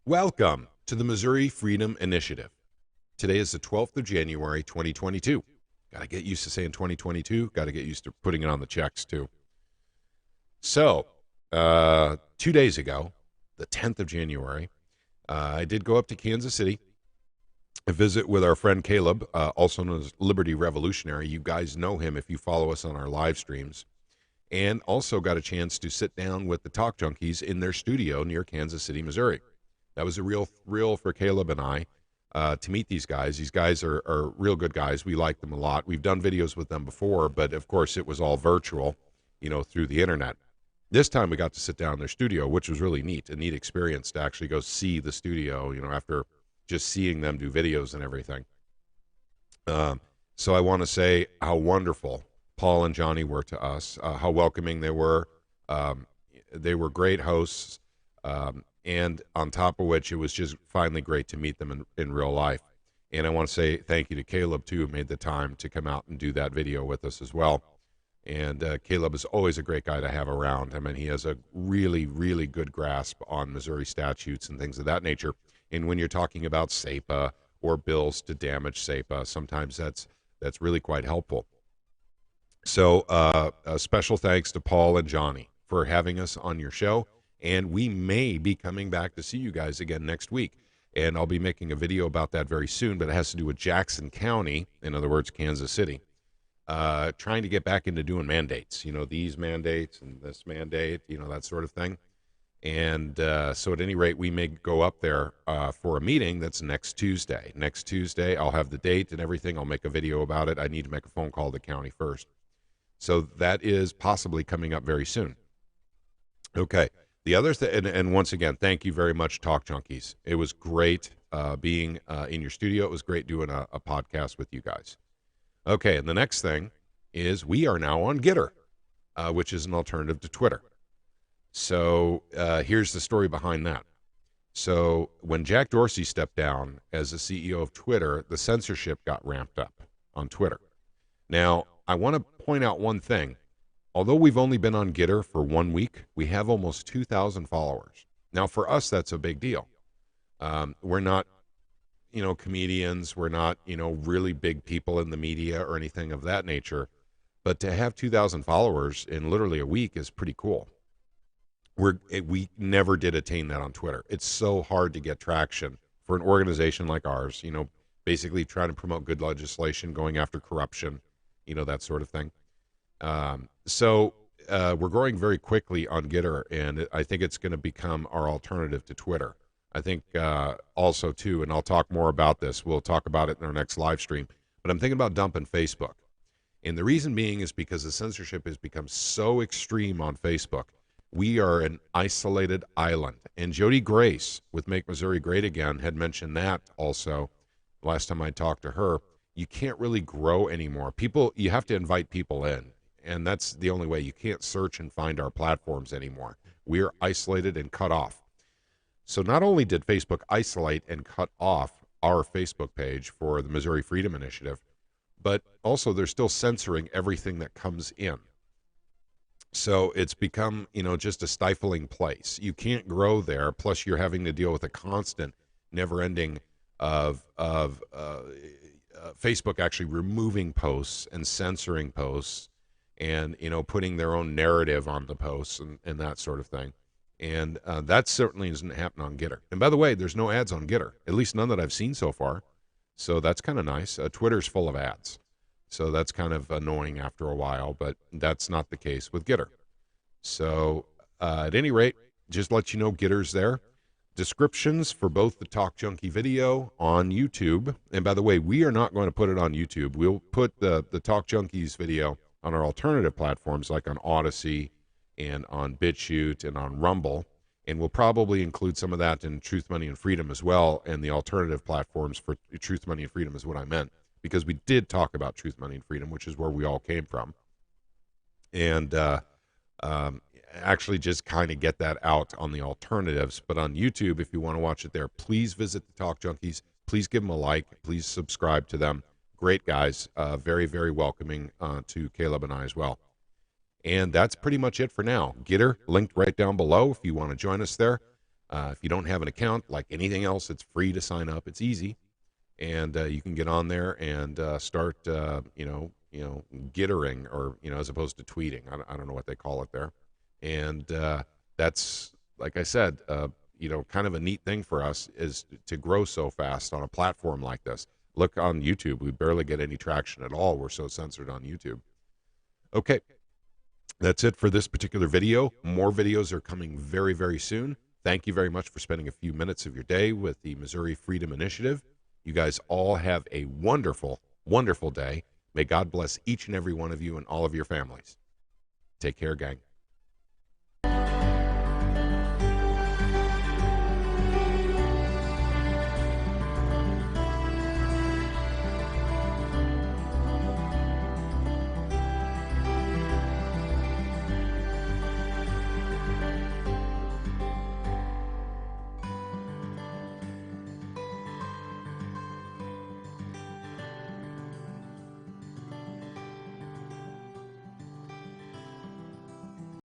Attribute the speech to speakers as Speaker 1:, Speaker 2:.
Speaker 1: Welcome to the Missouri Freedom Initiative. Today is the 12th of January, 2022. Got to get used to saying 2022. Got to get used to putting it on the checks, too. So, 2 days ago, the 10th of January, I did go up to Kansas City, a visit with our friend Kaleb, also known as Liberty Revolutionary. You guys know him if you follow us on our live streams. And also got a chance to sit down with the Talk Junkies in their studio near Kansas City, Missouri. That was a real thrill for Kaleb and I to meet these guys. These guys are real good guys. We like them a lot. We've done videos with them before, but of course it was all virtual, through the internet. This time we got to sit down in their studio, which was really neat, a neat experience to actually go see the studio, after just seeing them do videos and everything. So I want to say how wonderful Paul and Johnny were to us, how welcoming they were. They were great hosts. And on top of which, it was just finally great to meet them in real life. And I want to say thank you to Kaleb, too, who made the time to come out and do that video with us as well. And Kaleb is always a great guy to have around. I mean, he has a really, really good grasp on Missouri statutes and things of that nature. And when you're talking about SEPA or bills to damage SEPA, sometimes that's really quite helpful. So a special thanks to Paul and Johnny for having us on your show. And we may be coming back to see you guys again next week. And I'll be making a video about that very soon, but it has to do with Jackson County, in other words, Kansas City, trying to get back into doing mandates, these mandates and this mandate, that sort of thing. And so at any rate, we may go up there for a meeting that's next Tuesday. Next Tuesday, I'll have the date and everything. I'll make a video about it. I need to make a phone call to the county first. So that is possibly coming up very soon. Okay. The other thing, and once again, thank you very much, Talk Junkies. It was great being in your studio. It was great doing a podcast with you guys. Okay, and the next thing is we are now on GETTR, which is an alternative to Twitter. So here's the story behind that. So when Jack Dorsey stepped down as the CEO of Twitter, the censorship got ramped up on Twitter. Now, I want to point out one thing. Although we've only been on GETTR for 1 week, we have almost 2,000 followers. Now, for us, that's a big deal. We're not, comedians. We're not, really big people in the media or anything of that nature. But to have 2,000 followers in literally a week is pretty cool. We never did attain that on Twitter. It's so hard to get traction for an organization like ours, basically trying to promote good legislation, going after corruption, that sort of thing. So we're growing very quickly on GETTR, and I think it's going to become our alternative to Twitter. I think also, too, and I'll talk more about this. We'll talk about it in our next live stream. But I'm thinking about dumping Facebook. And the reason being is because the censorship has become so extreme on Facebook. We are an isolated island. And Jody Grace with Make Missouri Great Again had mentioned that also last time I talked to her. You can't really grow anymore. You have to invite people in. And that's the only way. You can't search and find our platforms anymore. We're isolated and cut off. So not only did Facebook isolate and cut off our Facebook page for the Missouri Freedom Initiative, but also they're still censoring everything that comes in. So it's become, just a stifling place. You can't grow there. Plus, you're having to deal with a constant, never-ending of Facebook actually removing posts and censoring posts, and putting their own narrative on the posts and that sort of thing. And that certainly isn't happening on GETTR. And by the way, there's no ads on GETTR, at least none that I've seen so far. So that's kind of nice. Twitter's full of ads. So that's kind of annoying after a while, but that's not the case with GETTR. So at any rate, just let you know GETTR's there. Descriptions for both the Talk Junkie video on YouTube. And by the way, we are not going to put it on YouTube. We'll put the Talk Junkies video on our alternative platforms like on Odyssey and on BitChute and on Rumble. And we'll probably include some of that in Truth, Money, and Freedom as well. And the alternative platforms for Truth, Money, and Freedom is what I meant. Because we did talk about Truth, Money, and Freedom, which is where we all came from. And actually just kind of get that out on the alternatives. But on YouTube, if you want to watch it there, please visit the Talk Junkies. Please give them a like. Please subscribe to them. Great guys. Very, very welcoming to Kaleb and I as well. And that's pretty much it for now. GETTR linked right down below if you want to join us there. If you don't have an account, like anything else, it's free to sign up. It's easy, and you can get on there and start, gittering, or as opposed to tweeting. I don't know what they call it there, and that's, like I said, kind of a neat thing for us is to grow so fast on a platform like this. Look on YouTube, we barely get any traction at all. We're so censored on YouTube. Okay, that's it for this particular video. More videos are coming very, very soon. Thank you very much for spending a few minutes of your day with the Missouri Freedom Initiative. You guys all have a wonderful, wonderful day. May God bless each and every one of you and all of your families. Take care, gang.